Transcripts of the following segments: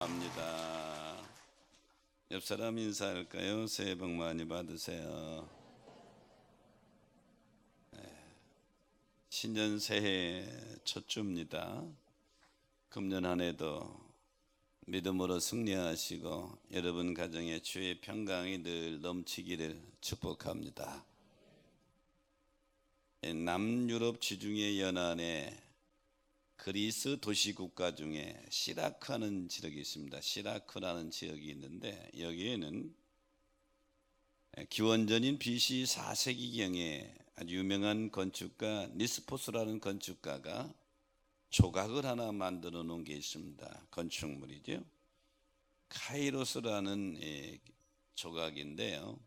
합니다. 옆 사람 인사할까요? 새해 복 많이 받으세요. 신년 새해 첫 주입니다. 금년 한 해도 믿음으로 승리하시고 여러분 가정에 주의 평강이 늘 넘치기를 축복합니다. 남유럽 지중해 연안에 그리스 도시국가 중에 시라크라는 지역이 있습니다. 시라크라는 지역이 있는데 여기에는 기원전인 BC 4세기경에 아주 유명한 건축가 니스포스라는 건축가가 조각을 하나 만들어 놓은 게 있습니다. 건축물이죠. 카이로스라는 조각인데요.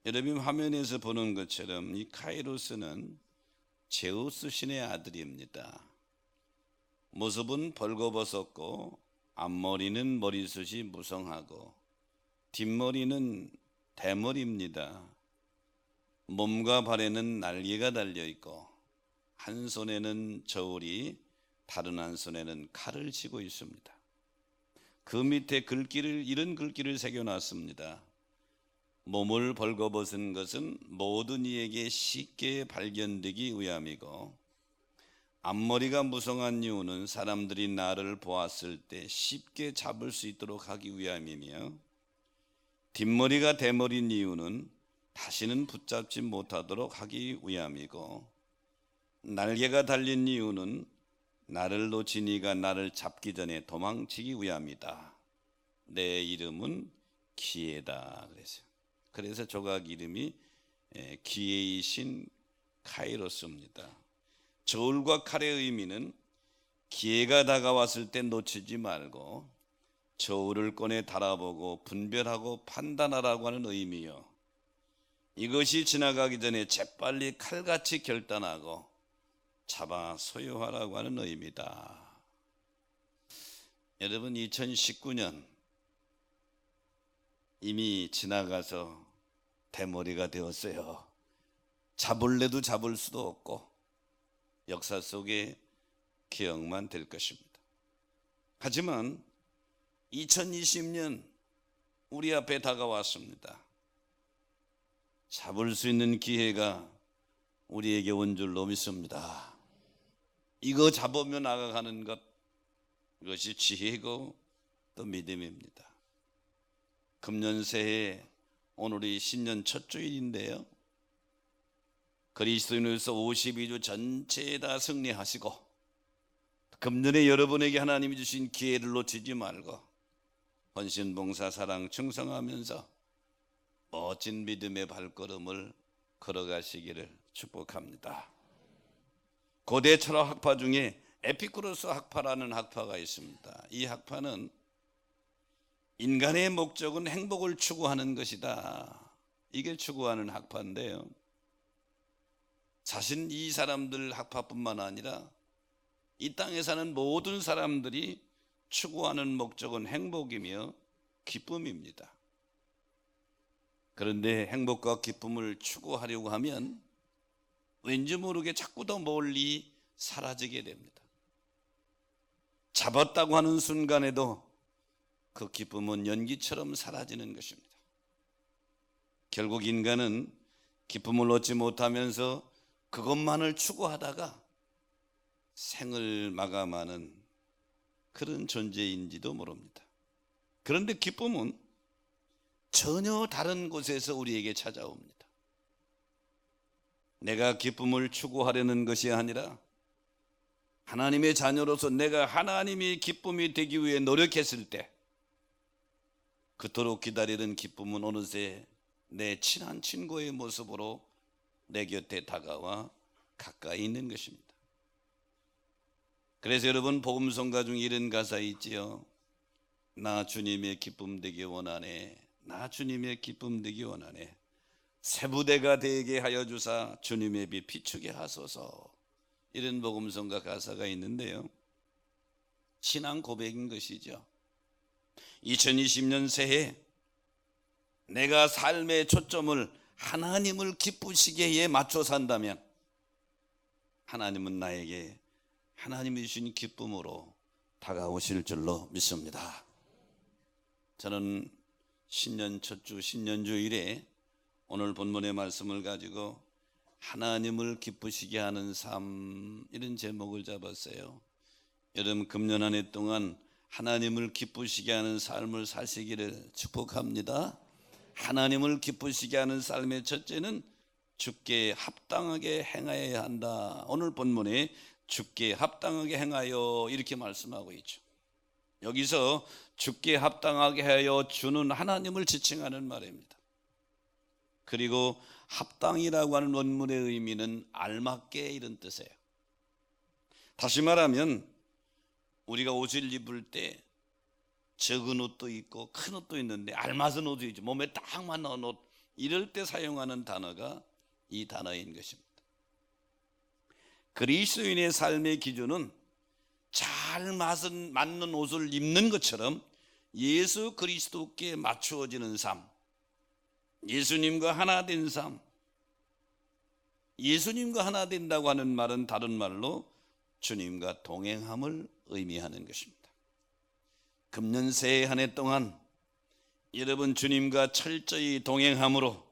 여러분 화면에서 보는 것처럼 이 카이로스는 제우스 신의 아들입니다. 모습은 벌거벗었고 앞머리는 머리숱이 무성하고 뒷머리는 대머리입니다. 몸과 발에는 날개가 달려있고 한 손에는 저울이 다른 한 손에는 칼을 쥐고 있습니다. 그 밑에 이런 글귀를 새겨놨습니다. 몸을 벌거벗은 것은 모든 이에게 쉽게 발견되기 위함이고 앞머리가 무성한 이유는 사람들이 나를 보았을 때 쉽게 잡을 수 있도록 하기 위함이며 뒷머리가 대머리인 이유는 다시는 붙잡지 못하도록 하기 위함이고 날개가 달린 이유는 나를 놓친 이가 나를 잡기 전에 도망치기 위함이다. 내 이름은 기회다 그랬어요. 그래서 조각 이름이 기회의 신 카이로스입니다. 저울과 칼의 의미는 기회가 다가왔을 때 놓치지 말고 저울을 꺼내 달아보고 분별하고 판단하라고 하는 의미요. 이것이 지나가기 전에 재빨리 칼같이 결단하고 잡아 소유하라고 하는 의미다. 여러분 2019년 이미 지나가서 대머리가 되었어요. 잡을래도 잡을 수도 없고 역사 속에 기억만 될 것입니다. 하지만 2020년 우리 앞에 다가왔습니다. 잡을 수 있는 기회가 우리에게 온 줄로 믿습니다. 이거 잡으며 나아가는 것, 이것이 지혜고 또 믿음입니다. 금년 새해 오늘이 신년 첫 주일인데요. 그리스도인으로서 52주 전체에 다 승리하시고 금년에 여러분에게 하나님이 주신 기회를 놓치지 말고 헌신, 봉사, 사랑, 충성하면서 멋진 믿음의 발걸음을 걸어가시기를 축복합니다. 고대 철학 학파 중에 에피쿠로스 학파라는 학파가 있습니다. 이 학파는 인간의 목적은 행복을 추구하는 것이다. 이게 추구하는 학파인데요. 사실 이 사람들 학파뿐만 아니라 이 땅에 사는 모든 사람들이 추구하는 목적은 행복이며 기쁨입니다. 그런데 행복과 기쁨을 추구하려고 하면 왠지 모르게 자꾸 더 멀리 사라지게 됩니다. 잡았다고 하는 순간에도 그 기쁨은 연기처럼 사라지는 것입니다. 결국 인간은 기쁨을 얻지 못하면서 그것만을 추구하다가 생을 마감하는 그런 존재인지도 모릅니다. 그런데 기쁨은 전혀 다른 곳에서 우리에게 찾아옵니다. 내가 기쁨을 추구하려는 것이 아니라 하나님의 자녀로서 내가 하나님의 기쁨이 되기 위해 노력했을 때 그토록 기다리는 기쁨은 어느새 내 친한 친구의 모습으로 내 곁에 다가와 가까이 있는 것입니다. 그래서 여러분 복음성가 중에 이런 가사 있지요. 나 주님의 기쁨 되기 원하네. 나 주님의 기쁨 되기 원하네. 새 부대가 되게 하여 주사 주님의 빛 비추게 하소서. 이런 복음성가 가사가 있는데요. 신앙 고백인 것이죠. 2020년 새해 내가 삶의 초점을 하나님을 기쁘시게에 맞춰 산다면 하나님은 나에게 하나님이 주신 기쁨으로 다가오실 줄로 믿습니다. 저는 신년 첫 주, 신년 주일에 오늘 본문의 말씀을 가지고 하나님을 기쁘시게 하는 삶, 이런 제목을 잡았어요. 여러분 금년 한 해 동안 하나님을 기쁘시게 하는 삶을 사시기를 축복합니다. 하나님을 기쁘시게 하는 삶의 첫째는 주께 합당하게 행하여야 한다. 오늘 본문에 주께 합당하게 행하여 이렇게 말씀하고 있죠. 여기서 주께 합당하게 하여 주는 하나님을 지칭하는 말입니다. 그리고 합당이라고 하는 원문의 의미는 알맞게 이런 뜻이에요. 다시 말하면 우리가 옷을 입을 때 적은 옷도 있고 큰 옷도 있는데 알맞은 옷도 있죠. 몸에 딱 맞는 옷, 이럴 때 사용하는 단어가 이 단어인 것입니다. 그리스도인의 삶의 기준은 잘 맞는 옷을 입는 것처럼 예수 그리스도께 맞추어지는 삶, 예수님과 하나 된 삶. 예수님과 하나 된다고 하는 말은 다른 말로 주님과 동행함을 의미하는 것입니다. 금년 새해 한 해 동안 여러분 주님과 철저히 동행함으로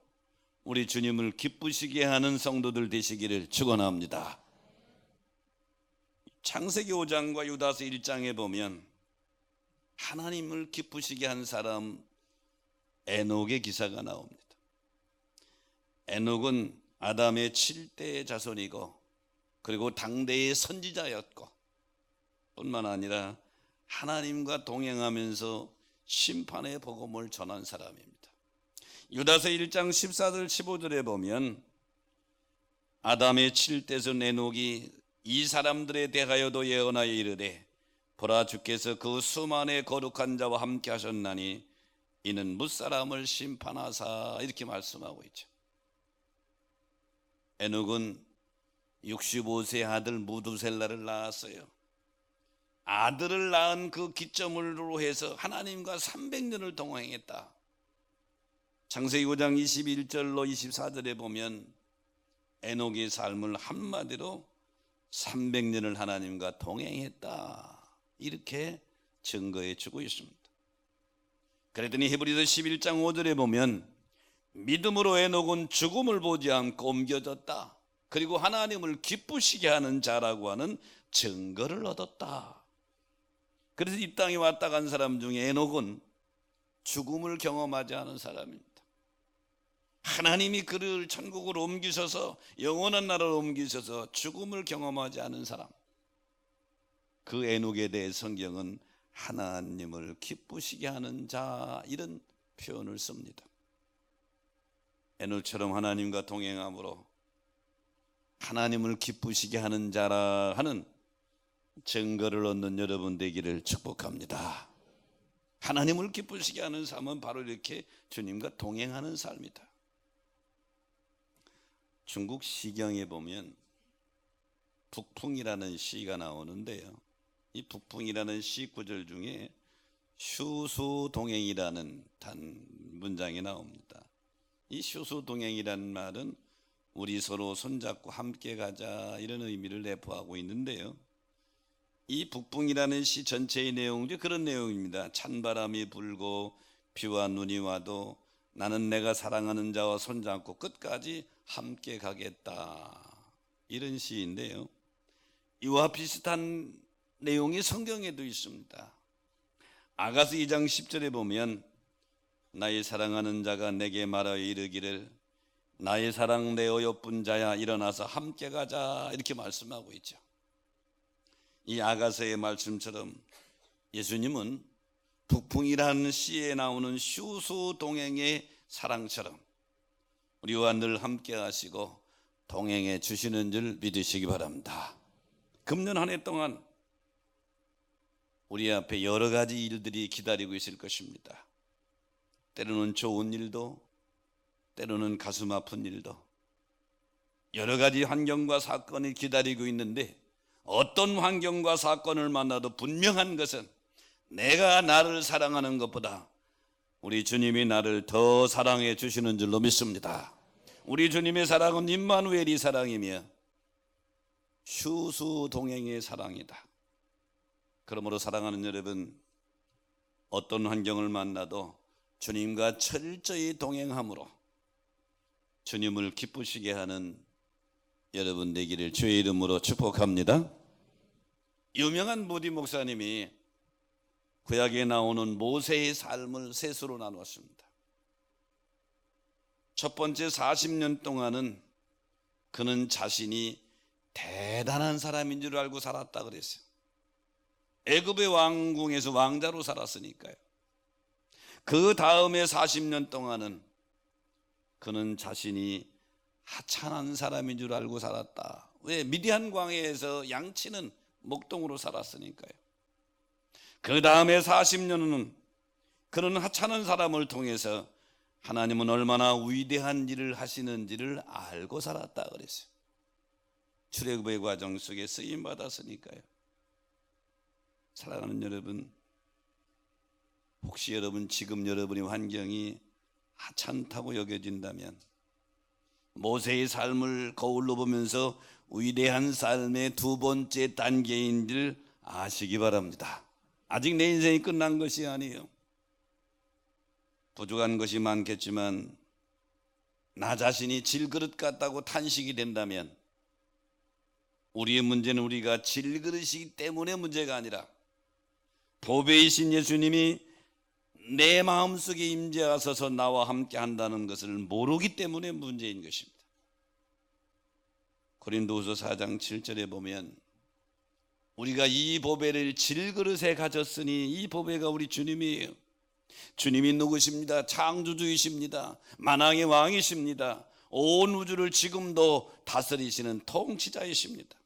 우리 주님을 기쁘시게 하는 성도들 되시기를 축원합니다. 창세기 5장과 유다서 1장에 보면 하나님을 기쁘시게 한 사람 에녹의 기사가 나옵니다. 에녹은 아담의 7대 자손이고 그리고 당대의 선지자였고 뿐만 아니라 하나님과 동행하면서 심판의 복음을 전한 사람입니다. 유다서 1장 14절 15절에 보면 아담의 7대손 에녹이 이 사람들에 대하여도 예언하여 이르되 보라 주께서 그 수만의 거룩한 자와 함께 하셨나니 이는 뭇사람을 심판하사, 이렇게 말씀하고 있죠. 에녹은 65세 아들 무두셀라를 낳았어요. 아들을 낳은 그 기점으로 해서 하나님과 300년을 동행했다. 창세기 5장 21절로 24절에 보면 에녹의 삶을 한마디로 300년을 하나님과 동행했다, 이렇게 증거해 주고 있습니다. 그랬더니 히브리서 11장 5절에 보면 믿음으로 에녹은 죽음을 보지 않고 옮겨졌다. 그리고 하나님을 기쁘시게 하는 자라고 하는 증거를 얻었다. 그래서 이 땅에 왔다 간 사람 중에 에녹은 죽음을 경험하지 않은 사람입니다. 하나님이 그를 천국으로 옮기셔서 영원한 나라로 옮기셔서 죽음을 경험하지 않은 사람, 그 에녹에 대해 성경은 하나님을 기쁘시게 하는 자, 이런 표현을 씁니다. 에녹처럼 하나님과 동행함으로 하나님을 기쁘시게 하는 자라 하는 증거를 얻는 여러분 되기를 축복합니다. 하나님을 기쁘시게 하는 삶은 바로 이렇게 주님과 동행하는 삶이다. 중국 시경에 보면 북풍이라는 시가 나오는데요, 이 북풍이라는 시 구절 중에 휴수동행이라는 단 문장이 나옵니다. 이 휴수동행이라는 말은 우리 서로 손잡고 함께 가자, 이런 의미를 내포하고 있는데요, 이 북풍이라는 시 전체의 내용 중 그런 내용입니다. 찬바람이 불고 비와 눈이 와도 나는 내가 사랑하는 자와 손잡고 끝까지 함께 가겠다, 이런 시인데요, 이와 비슷한 내용이 성경에도 있습니다. 아가서 2장 10절에 보면 나의 사랑하는 자가 내게 말하여 이르기를 나의 사랑 내 어여쁜 자야 일어나서 함께 가자, 이렇게 말씀하고 있죠. 이 아가서의 말씀처럼 예수님은 북풍이라는 시에 나오는 휴수동행의 사랑처럼 우리와 늘 함께 하시고 동행해 주시는 줄 믿으시기 바랍니다. 금년 한 해 동안 우리 앞에 여러 가지 일들이 기다리고 있을 것입니다. 때로는 좋은 일도, 때로는 가슴 아픈 일도, 여러 가지 환경과 사건이 기다리고 있는데 어떤 환경과 사건을 만나도 분명한 것은 내가 나를 사랑하는 것보다 우리 주님이 나를 더 사랑해 주시는 줄로 믿습니다. 우리 주님의 사랑은 임마누엘이 사랑이며 휴수동행의 사랑이다. 그러므로 사랑하는 여러분, 어떤 환경을 만나도 주님과 철저히 동행함으로 주님을 기쁘시게 하는 여러분 되기를 주의 이름으로 축복합니다. 유명한 무디 목사님이 구약에 나오는 모세의 삶을 셋으로 나누었습니다. 첫 번째 40년 동안은 그는 자신이 대단한 사람인 줄 알고 살았다 그랬어요. 애굽의 왕궁에서 왕자로 살았으니까요. 그 다음에 40년 동안은 그는 자신이 하찮은 사람인 줄 알고 살았다. 왜? 미디안 광야에서 양치는 목동으로 살았으니까요. 그 다음에 40년은 그는 하찮은 사람을 통해서 하나님은 얼마나 위대한 일을 하시는지를 알고 살았다 그랬어요. 출애굽의 과정 속에 쓰임 받았으니까요. 사랑하는 여러분, 혹시 여러분 지금 여러분의 환경이 하찮다고 여겨진다면 모세의 삶을 거울로 보면서 위대한 삶의 두 번째 단계인 줄 아시기 바랍니다. 아직 내 인생이 끝난 것이 아니에요. 부족한 것이 많겠지만 나 자신이 질그릇 같다고 탄식이 된다면 우리의 문제는 우리가 질그릇이기 때문에 문제가 아니라 보배이신 예수님이 내 마음속에 임재하셔서 나와 함께 한다는 것을 모르기 때문에 문제인 것입니다. 고린도후서 4장 7절에 보면 우리가 이 보배를 질그릇에 가졌으니 이 보배가 우리 주님이에요. 주님이 누구십니다? 창조주이십니다. 만왕의 왕이십니다. 온 우주를 지금도 다스리시는 통치자이십니다.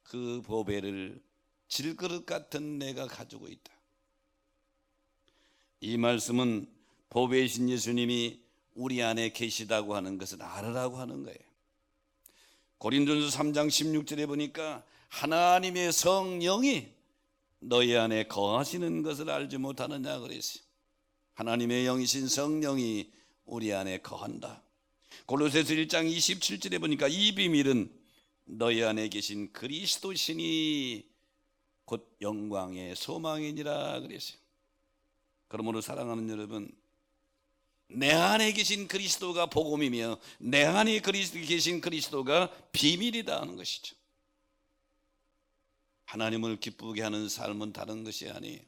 그 보배를 질그릇 같은 내가 가지고 있다. 이 말씀은 보배이신 예수님이 우리 안에 계시다고 하는 것을 알으라고 하는 거예요. 고린도전서 3장 16절에 보니까 하나님의 성령이 너희 안에 거하시는 것을 알지 못하느냐 그랬어요. 하나님의 영이신 성령이 우리 안에 거한다. 골로새서 1장 27절에 보니까 이 비밀은 너희 안에 계신 그리스도신이 곧 영광의 소망이니라 그랬어요. 그러므로 사랑하는 여러분, 내 안에 계신 그리스도가 복음이며 내 안에 계신 그리스도가 비밀이다 하는 것이죠. 하나님을 기쁘게 하는 삶은 다른 것이 아니에요.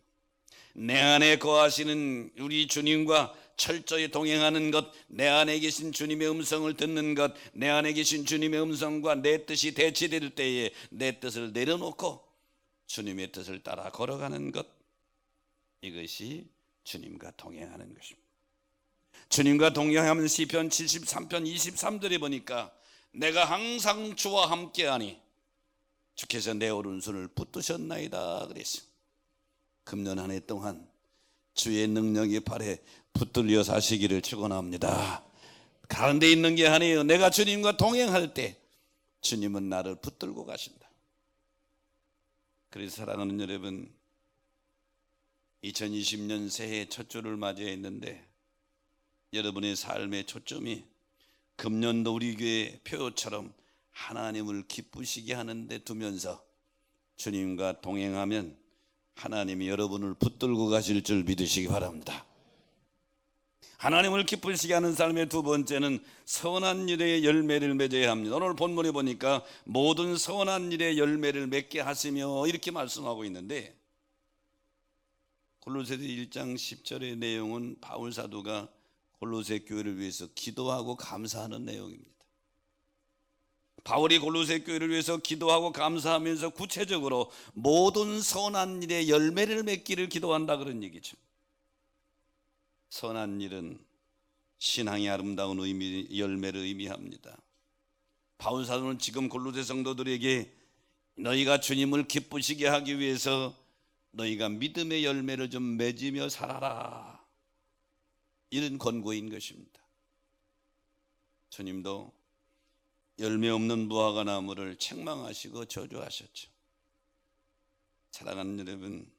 내 안에 거하시는 우리 주님과 철저히 동행하는 것, 내 안에 계신 주님의 음성을 듣는 것, 내 안에 계신 주님의 음성과 내 뜻이 대치될 때에 내 뜻을 내려놓고 주님의 뜻을 따라 걸어가는 것, 이것이 주님과 동행하는 것입니다. 주님과 동행하면 시편 73편 23절에 보니까 내가 항상 주와 함께하니 주께서 내 오른손을 붙드셨나이다 그랬어요. 금년 한 해 동안 주의 능력이 발에 붙들려 사시기를 축원합니다. 가운데 있는 게 아니에요. 내가 주님과 동행할 때 주님은 나를 붙들고 가신다. 그래서 사랑하는 여러분, 2020년 새해 첫 주를 맞이했는데 여러분의 삶의 초점이 금년도 우리 교회 표처럼 하나님을 기쁘시게 하는 데 두면서 주님과 동행하면 하나님이 여러분을 붙들고 가실 줄 믿으시기 바랍니다. 하나님을 기쁘시게 하는 삶의 두 번째는 선한 일의 열매를 맺어야 합니다. 오늘 본문에 보니까 모든 선한 일의 열매를 맺게 하시며 이렇게 말씀하고 있는데, 골로새서 1장 10절의 내용은 바울 사도가 골로새 교회를 위해서 기도하고 감사하는 내용입니다. 바울이 골로새 교회를 위해서 기도하고 감사하면서 구체적으로 모든 선한 일의 열매를 맺기를 기도한다 그런 얘기죠. 선한 일은 신앙의 아름다운 열매를 의미합니다. 바울 사도는 지금 골로새 성도들에게 너희가 주님을 기쁘시게 하기 위해서 너희가 믿음의 열매를 좀 맺으며 살아라, 이런 권고인 것입니다. 주님도 열매 없는 무화과 나무를 책망하시고 저주하셨죠. 사랑하는 여러분,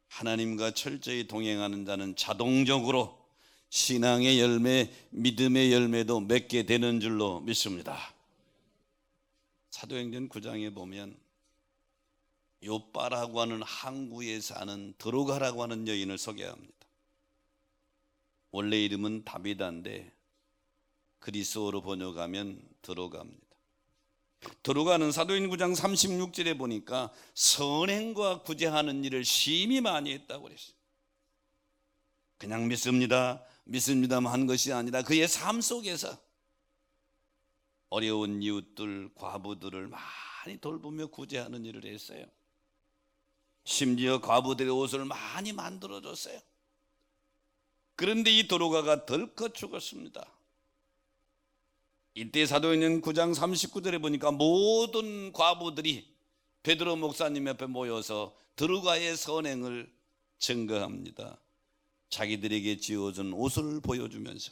하나님과 철저히 동행하는 자는 자동적으로 신앙의 열매, 믿음의 열매도 맺게 되는 줄로 믿습니다. 사도행전 9장에 보면 요빠라고 하는 항구에 사는 드로가라고 하는 여인을 소개합니다. 원래 이름은 다비다인데 그리스어로 번역하면 드로가입니다. 드로가는 사도행 9장 36절에 보니까 선행과 구제하는 일을 심히 많이 했다고 그랬어요. 그냥 믿습니다만 한 것이 아니라 그의 삶 속에서 어려운 이웃들, 과부들을 많이 돌보며 구제하는 일을 했어요. 심지어 과부들의 옷을 많이 만들어줬어요. 그런데 이 드로가가 덜컥 죽었습니다. 이때 사도행전 9장 39절에 보니까 모든 과부들이 베드로 목사님 옆에 모여서 드로가의 선행을 증거합니다. 자기들에게 지어준 옷을 보여주면서.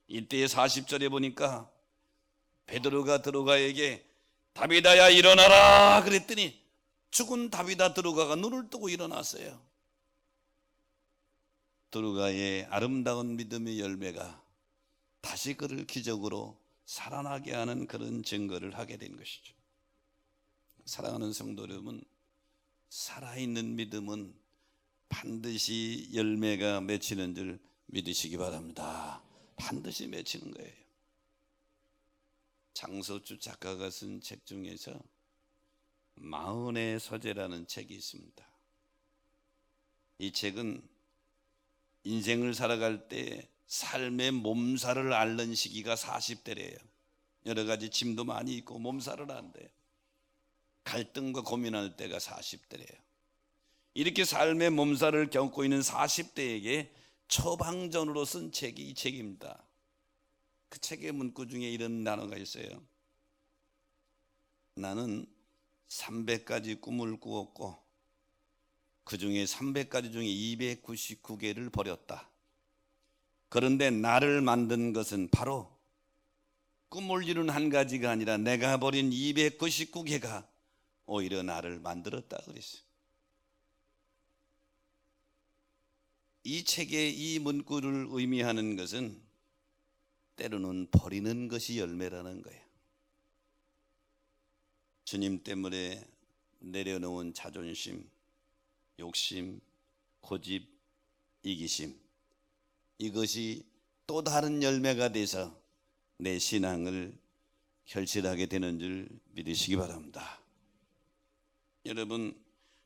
이때 40절에 보니까 베드로가 드로가에게 다비다야 일어나라 그랬더니 죽은 다비다 드로가가 눈을 뜨고 일어났어요. 드로가의 아름다운 믿음의 열매가 다시 그를 기적으로 살아나게 하는 그런 증거를 하게 된 것이죠. 사랑하는 성도 여러분, 살아있는 믿음은 반드시 열매가 맺히는 줄 믿으시기 바랍니다. 반드시 맺히는 거예요. 장소주 작가가 쓴 책 중에서 마흔의 서재라는 책이 있습니다. 이 책은 인생을 살아갈 때 삶의 몸살을 앓는 시기가 40대래요. 여러 가지 짐도 많이 있고 몸살을 앓는데 갈등과 고민할 때가 40대래요. 이렇게 삶의 몸살을 겪고 있는 40대에게 처방전으로 쓴 책이 이 책입니다. 그 책의 문구 중에 이런 단어가 있어요. 나는 300가지 꿈을 꾸었고 그 중에 300가지 중에 299개를 버렸다. 그런데 나를 만든 것은 바로 꿈을 이룬 한 가지가 아니라 내가 버린 299개가 오히려 나를 만들었다 그랬어요. 이 책의 이 문구를 의미하는 것은 때로는 버리는 것이 열매라는 거예요. 주님 때문에 내려놓은 자존심, 욕심, 고집, 이기심, 이것이 또 다른 열매가 돼서 내 신앙을 결실하게 되는 줄 믿으시기 바랍니다. 여러분,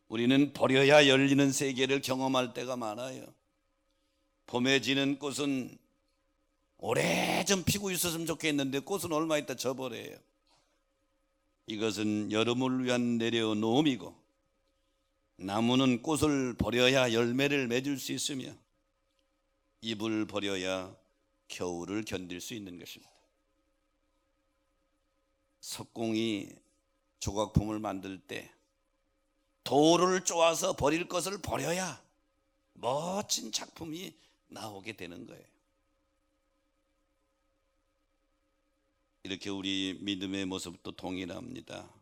우리는 버려야 열리는 세계를 경험할 때가 많아요. 봄에 지는 꽃은 오래전 피고 있었으면 좋겠는데 꽃은 얼마 있다 져버려요. 이것은 여름을 위한 내려놓음이고, 나무는 꽃을 버려야 열매를 맺을 수 있으며 잎을 버려야 겨울을 견딜 수 있는 것입니다. 석공이 조각품을 만들 때 돌을 쪼아서 버릴 것을 버려야 멋진 작품이 나오게 되는 거예요. 이렇게 우리 믿음의 모습도 동일합니다.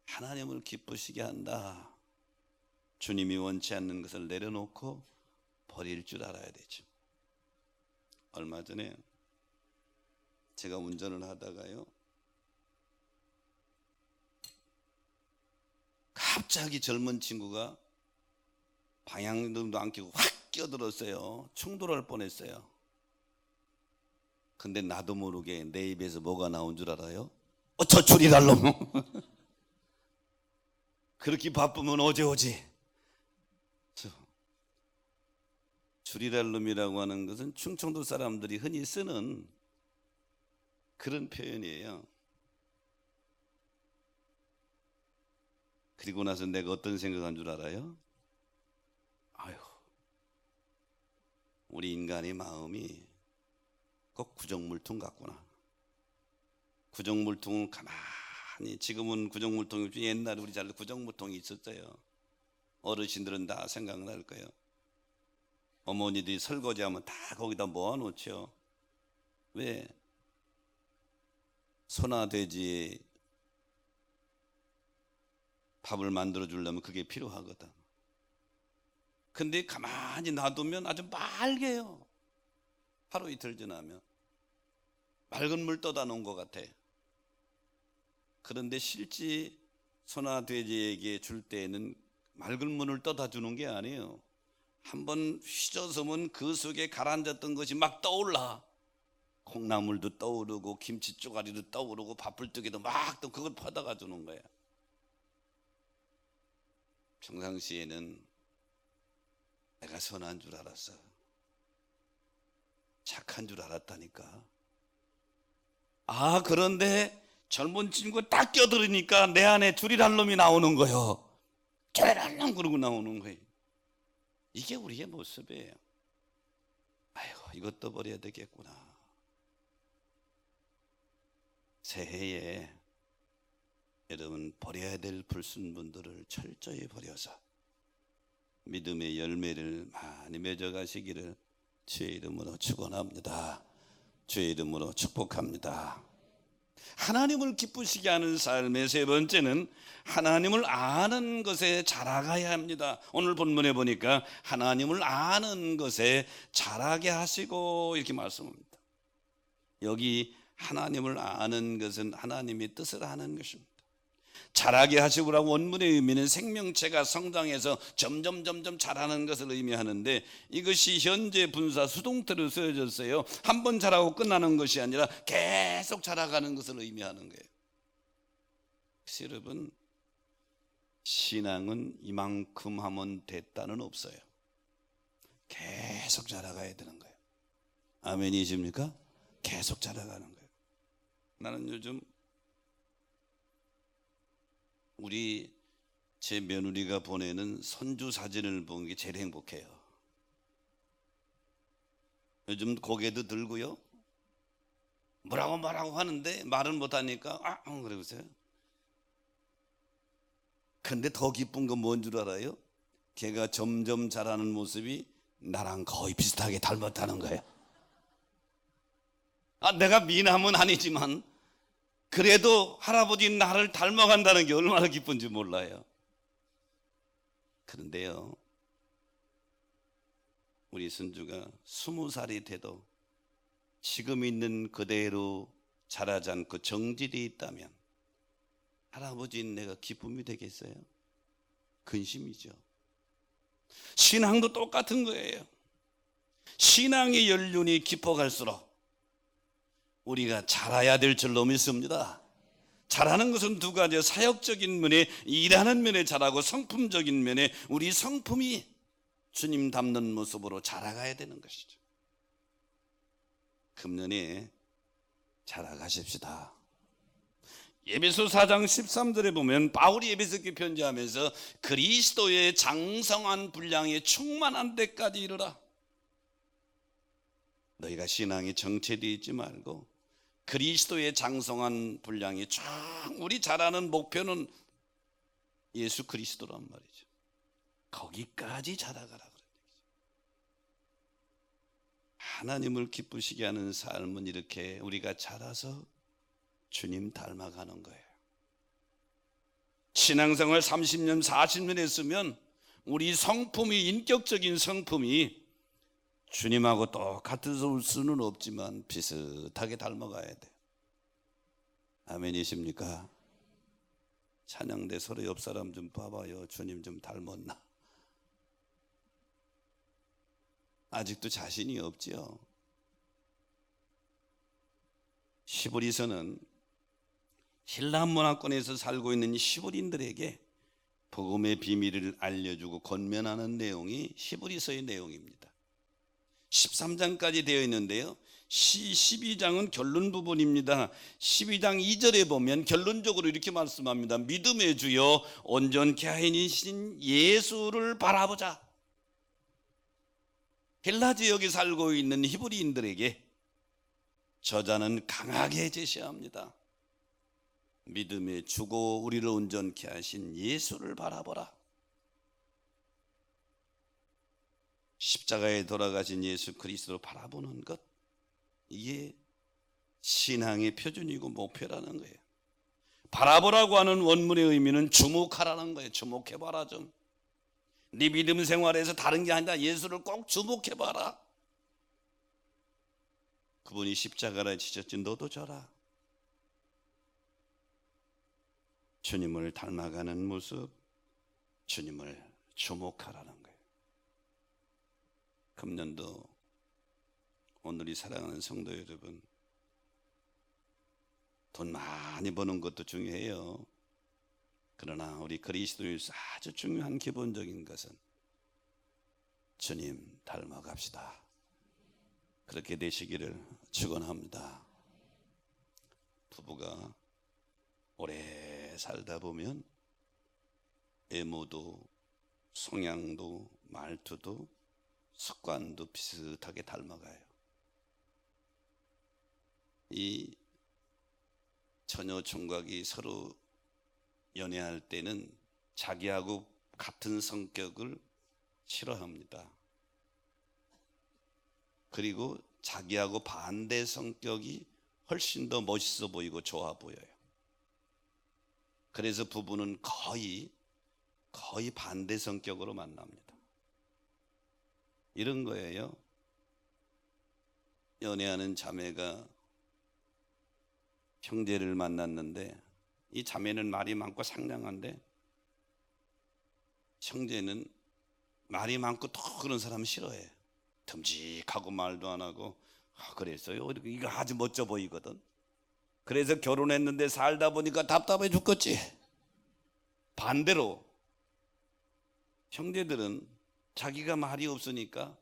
하나님을 기쁘시게 한다. 주님이 원치 않는 것을 내려놓고 버릴 줄 알아야 되죠. 얼마 전에 제가 운전을 하다가요, 갑자기 젊은 친구가 방향등도 안 켜고 확 끼어들었어요. 충돌할 뻔했어요. 근데 나도 모르게 내 입에서 뭐가 나온 줄 알아요? 저 줄이랄 놈. 그렇게 바쁘면 어제 오지. 줄이랄 놈이라고 하는 것은 충청도 사람들이 흔히 쓰는 그런 표현이에요. 그리고 나서 내가 어떤 생각한 줄 알아요? 아유, 우리 인간의 마음이 꼭 구정물통 같구나. 구정물통은 가만히, 지금은 구정물통이 없지 옛날에 우리 잘 구정물통이 있었어요. 어르신들은 다 생각날 거예요. 어머니들이 설거지하면 다 거기다 모아놓죠. 왜? 소나 돼지 밥을 만들어 주려면 그게 필요하거든. 근데 가만히 놔두면 아주 맑게요. 하루 이틀 지나면 맑은 물 떠다 놓은 것 같아. 그런데 실제 소나 돼지에게 줄 때에는 맑은 물을 떠다 주는 게 아니에요. 한번 휘저으면 그 속에 가라앉았던 것이 막 떠올라. 콩나물도 떠오르고 김치 쪼가리도 떠오르고 밥불뜨기도 막 또 그걸 퍼다가 주는 거야. 평상시에는 내가 선한 줄 알았어. 착한 줄 알았다니까. 그런데 젊은 친구가 딱 껴들으니까 내 안에 줄이랄 놈이 나오는 거예요. 줄이랄 놈 그러고 나오는 거예요. 이게 우리의 모습이에요. 아이고, 이것도 버려야 되겠구나. 새해에 여러분 버려야 될 불순분들을 철저히 버려서 믿음의 열매를 많이 맺어가시기를 주의 이름으로 축원합니다. 주의 이름으로 축복합니다. 하나님을 기쁘시게 하는 삶의 세 번째는 하나님을 아는 것에 자라가야 합니다. 오늘 본문에 보니까 하나님을 아는 것에 자라게 하시고 이렇게 말씀합니다. 여기 하나님을 아는 것은 하나님의 뜻을 아는 것입니다. 자라게 하시고라고 원문의 의미는 생명체가 성장해서 점점 자라는 것을 의미하는데, 이것이 현재 분사 수동태로 쓰여졌어요. 한 번 자라고 끝나는 것이 아니라 계속 자라가는 것을 의미하는 거예요. 그래서 여러분, 신앙은 이만큼 하면 됐다는 없어요. 계속 자라가야 되는 거예요. 아멘이십니까? 계속 자라가는 거예요. 나는 요즘 제 며느리가 보내는 손주 사진을 보는 게 제일 행복해요. 요즘 고개도 들고요. 뭐라고 하는데 말은 못하니까 그러고서요. 근데 더 기쁜 건 뭔 줄 알아요? 걔가 점점 자라는 모습이 나랑 거의 비슷하게 닮았다는 거예요. 내가 미남은 아니지만 그래도 할아버지 나를 닮아간다는 게 얼마나 기쁜지 몰라요. 그런데요, 우리 손주가 20살이 돼도 지금 있는 그대로 자라지 않고 정질이 있다면 할아버지는 내가 기쁨이 되겠어요? 근심이죠. 신앙도 똑같은 거예요. 신앙의 연륜이 깊어갈수록 우리가 자라야 될 줄로 믿습니다. 자라는 것은 두 가지예요. 사역적인 면에, 일하는 면에 자라고, 성품적인 면에 우리 성품이 주님 닮는 모습으로 자라가야 되는 것이죠. 금년에 자라가십시다. 에베소 4장 13절에 보면 바울이 에베소께 편지하면서 그리스도의 장성한 분량에 충만한 데까지 이르라. 너희가 신앙이 정체되어 있지 말고 그리스도의 장성한 분량이 쭉, 우리 자라는 목표는 예수 그리스도란 말이죠. 거기까지 자라가라 그런 얘기죠. 하나님을 기쁘시게 하는 삶은 이렇게 우리가 자라서 주님 닮아가는 거예요. 신앙생활 30년 40년 했으면 우리 성품이, 인격적인 성품이 주님하고 똑같을 수는 없지만 비슷하게 닮아가야 돼요. 아멘이십니까? 찬양대 서로 옆 사람 좀 봐봐요. 주님 좀 닮았나? 아직도 자신이 없지요. 히브리서는 힐람 문화권에서 살고 있는 히브리인들에게 복음의 비밀을 알려주고 권면하는 내용이 히브리서의 내용입니다. 13장까지 되어 있는데요, 12장은 결론 부분입니다. 12장 2절에 보면 결론적으로 이렇게 말씀합니다. 믿음의 주여 온전케 하시는 예수를 바라보자. 헬라 지역에 살고 있는 히브리인들에게 저자는 강하게 제시합니다. 믿음의 주고 우리를 온전케 하신 예수를 바라보라. 십자가에 돌아가신 예수 그리스도를 바라보는 것, 이게 신앙의 표준이고 목표라는 거예요. 바라보라고 하는 원문의 의미는 주목하라는 거예요. 주목해봐라 좀. 네 믿음 생활에서 다른 게 아니라 예수를 꼭 주목해봐라. 그분이 십자가를 지셨지 너도 져라. 주님을 닮아가는 모습, 주님을 주목하라는 거예요. 금년도 오늘이 사랑하는 성도 여러분, 돈 많이 버는 것도 중요해요. 그러나 우리 그리스도인에서 아주 중요한 기본적인 것은 주님 닮아갑시다. 그렇게 되시기를 축원합니다. 부부가 오래 살다 보면 외모도 성향도 말투도 습관도 비슷하게 닮아가요. 이 처녀 총각이 서로 연애할 때는 자기하고 같은 성격을 싫어합니다. 그리고 자기하고 반대 성격이 훨씬 더 멋있어 보이고 좋아 보여요. 그래서 부부는 거의 반대 성격으로 만납니다. 이런 거예요. 연애하는 자매가 형제를 만났는데 이 자매는 말이 많고 상냥한데 형제는 말이 많고 또 그런 사람 싫어해. 듬직하고 말도 안 하고 그랬어요. 이거 아주 멋져 보이거든. 그래서 결혼했는데 살다 보니까 답답해 죽겠지. 반대로 형제들은 자기가 말이 없으니까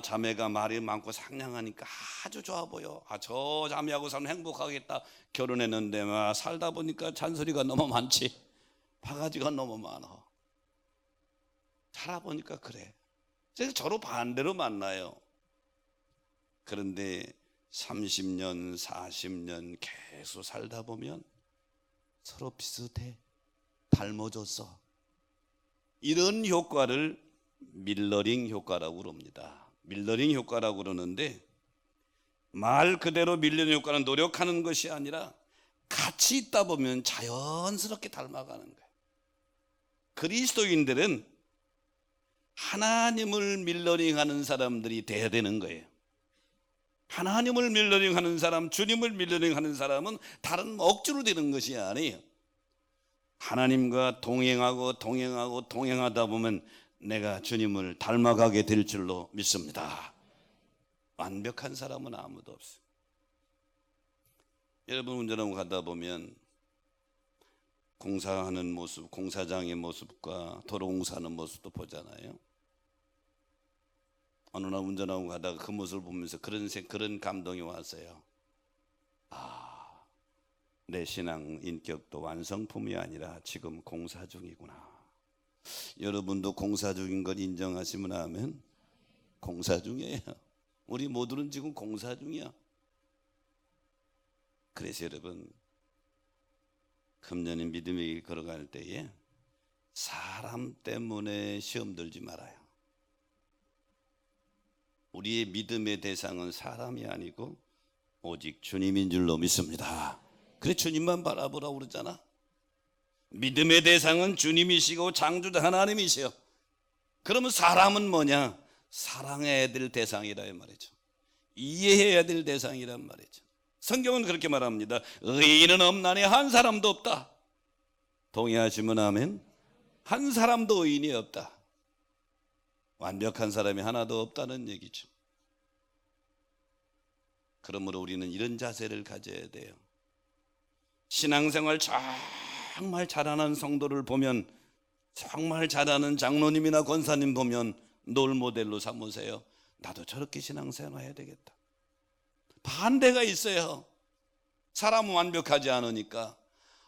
자매가 말이 많고 상냥하니까 아주 좋아 보여. 저 자매하고 살면 행복하겠다. 결혼했는데 살다 보니까 잔소리가 너무 많지. 바가지가 너무 많아. 살아보니까 그래. 그래서 서로 반대로 만나요. 그런데 30년, 40년 계속 살다 보면 서로 비슷해. 닮아졌어. 이런 효과를 밀러링 효과라고 그럽니다. 밀러링 효과라고 그러는데 말 그대로 밀러링 효과는 노력하는 것이 아니라 같이 있다 보면 자연스럽게 닮아가는 거예요. 그리스도인들은 하나님을 밀러링하는 사람들이 돼야 되는 거예요. 하나님을 밀러링하는 사람, 주님을 밀러링하는 사람은 다른 억지로 되는 것이 아니에요. 하나님과 동행하다 보면 내가 주님을 닮아가게 될 줄로 믿습니다. 완벽한 사람은 아무도 없어요. 여러분 운전하고 가다 보면 공사하는 모습, 공사장의 모습과 도로 공사하는 모습도 보잖아요. 어느 날 운전하고 가다가 그 모습을 보면서 그런 감동이 왔어요. 내 신앙 인격도 완성품이 아니라 지금 공사 중이구나. 여러분도 공사 중인 걸 인정하시면 하면 공사 중이에요. 우리 모두는 지금 공사 중이야. 그래서 여러분 금년에 믿음의 길 걸어갈 때에 사람 때문에 시험 들지 말아요. 우리의 믿음의 대상은 사람이 아니고 오직 주님인 줄로 믿습니다. 그래 주님만 바라보라고 그러잖아. 믿음의 대상은 주님이시고 창조자 하나님이시요. 그러면 사람은 뭐냐? 사랑해야 될 대상이라 말이죠. 이해해야 될 대상이란 말이죠. 성경은 그렇게 말합니다. 의인은 없나니 한 사람도 없다. 동의하시면 아멘. 한 사람도 의인이 없다. 완벽한 사람이 하나도 없다는 얘기죠. 그러므로 우리는 이런 자세를 가져야 돼요. 신앙생활 정말 잘하는 성도를 보면, 정말 잘하는 장로님이나 권사님 보면 롤 모델로 삼으세요. 나도 저렇게 신앙생활 해야 되겠다. 반대가 있어요. 사람은 완벽하지 않으니까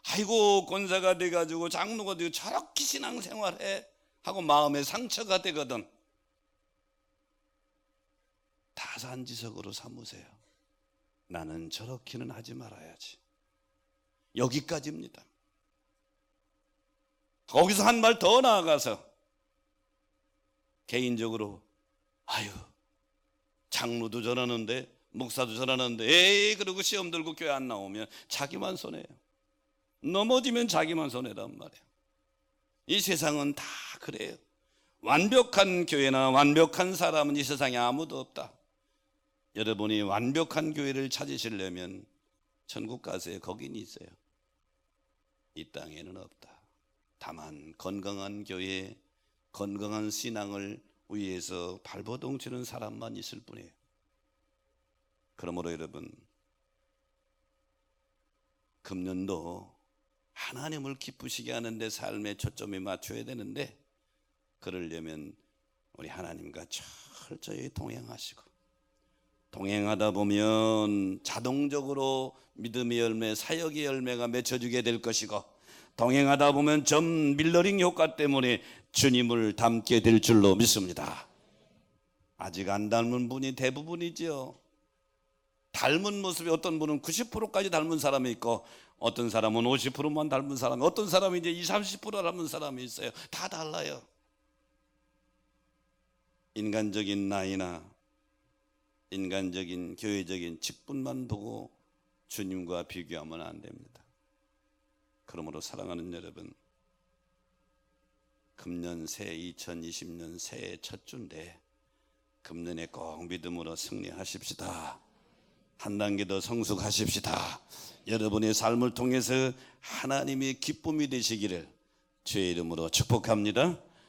아이고 권사가 돼가지고 장로가 되고 저렇게 신앙생활해 하고 마음에 상처가 되거든. 다산지석으로 삼으세요. 나는 저렇게는 하지 말아야지. 여기까지입니다. 거기서 한 발 더 나아가서 개인적으로 아유 장로도 저러는데 목사도 저러는데 에이 그러고 시험 들고 교회 안 나오면 자기만 손해요. 넘어지면 자기만 손해란 말이에요. 이 세상은 다 그래요. 완벽한 교회나 완벽한 사람은 이 세상에 아무도 없다. 여러분이 완벽한 교회를 찾으시려면 천국 가세요. 거긴 있어요. 이 땅에는 없다. 다만 건강한 교회, 건강한 신앙을 위해서 발버둥 치는 사람만 있을 뿐이에요. 그러므로 여러분, 금년도 하나님을 기쁘시게 하는데 삶의 초점이 맞춰야 되는데, 그러려면 우리 하나님과 철저히 동행하시고, 동행하다 보면 자동적으로 믿음의 열매, 사역의 열매가 맺혀지게 될 것이고, 동행하다 보면 점 밀러링 효과 때문에 주님을 닮게 될 줄로 믿습니다. 아직 안 닮은 분이 대부분이지요. 닮은 모습이 어떤 분은 90%까지 닮은 사람이 있고, 어떤 사람은 50%만 닮은 사람이, 어떤 사람은 이제 20, 30% 닮은 사람이 있어요. 다 달라요. 인간적인 나이나 인간적인 교회적인 직분만 보고 주님과 비교하면 안 됩니다. 그러므로 사랑하는 여러분, 금년 새 2020년 새해 첫 주인데 금년에 꼭 믿음으로 승리하십시다. 한 단계 더 성숙하십시다. 여러분의 삶을 통해서 하나님의 기쁨이 되시기를 주의 이름으로 축복합니다.